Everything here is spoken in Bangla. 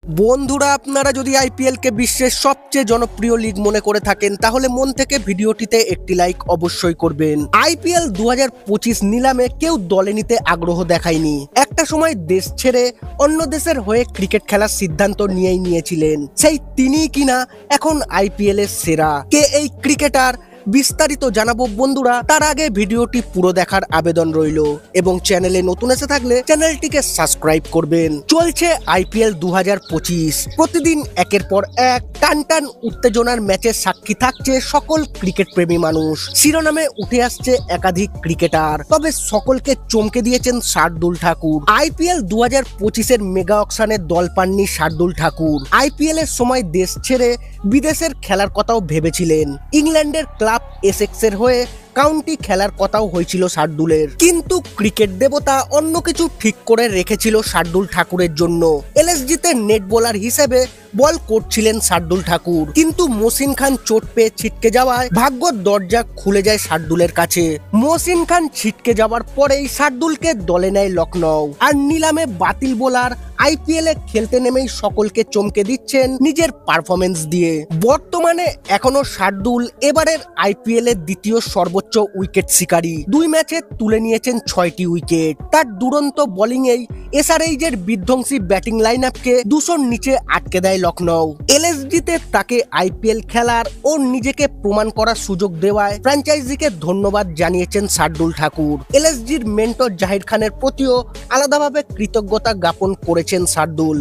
বন্ধুরা, আপনারা যদি আইপিএল কে বিশ্বের সবচেয়ে জনপ্রিয় লিগ মনে করে থাকেন তাহলে মন থেকে ভিডিওটিতে একটি লাইক অবশ্যই করবেন। আইপিএল 2025 নিলামে কেউ দলে নিতে আগ্রহ দেখায়নি। একটা সময় দেশ ছেড়ে অন্য দেশের হয়ে ক্রিকেট খেলার সিদ্ধান্ত নিয়েছিলেন সেই তিনিই কিনা এখন আইপিএল এর সেরা। কে এই ক্রিকেটার বিস্তারিত জানাবো বন্ধুরা, তার আগে ভিডিওটি পুরো দেখার আবেদন রইল এবং চ্যানেলে নতুন এসে থাকলে চ্যানেলটিকে সাবস্ক্রাইব করবেন। চলছে আইপিএল 2025। প্রতিদিন একের পর এক টান উত্তেজনার ম্যাচের সাক্ষী থাকছে সকল ক্রিকেট প্রেমী মানুষ। শিরোনামে উঠে আসছে একাধিক ক্রিকেটার, তবে সকলকে চমকে দিয়েছেন শার্দুল ঠাকুর। আইপিএল 2025-এর মেগা অকশনে দল পাননি শার্দুল ঠাকুর। আইপিএল এর সময় দেশ ছেড়ে বিদেশের খেলার কথাও ভেবেছিলেন। ইংল্যান্ডের ক্লাব এসেক্সের হয়ে কাউন্টি খেলার কথাও হয়েছিল শার্দুলের, কিন্তু ক্রিকেট দেবতা অন্য কিছু ঠিক করে রেখেছিল শার্দুল ঠাকুরের জন্য। এলএসজিতে নেট বোলার হিসেবে বল করছিলেন শার্দুল ঠাকুর, কিন্তু মহসিন খান চোট পেয়ে ছিটকে যাওয়ায় ভাগ্যর দরজা খুলে যায় শার্দুলের কাছে। মহসিন খান ছিটকে যাওয়ার পরেই শার্দুলকে দলে নেয় লখনৌ। আর নিলামে বাতিল বোলার আইপিএল এ খেলতে নেমেই সকলকে চমকে দিচ্ছেন নিজের পারফরমেন্স দিয়ে। বর্তমানে এখনো শার্দুল এবারের আইপিএল এর দ্বিতীয় সর্বোচ্চ উইকেট শিকারী। 2 ম্যাচে তুলে নিয়েছেন 6টি উইকেট। তার দুরন্ত বোলিংয়েই এসআরএইচের বিধ্বংসী ব্যাটিং লাইন আপকে 200-র নিচে আটকে দেয় লখনৌ। এলএসজিতে তাকে আইপিএল খেলার ও নিজেকে প্রমাণ করার সুযোগ দেওয়ায় ফ্র্যাঞ্চাইজিকে ধন্যবাদ জানিয়েছেন শার্দুল ঠাকুর। এলএসজির মেন্টর জাহির খানের প্রতিও আলাদাভাবে কৃতজ্ঞতা জ্ঞাপন করেছেন শার্দুল।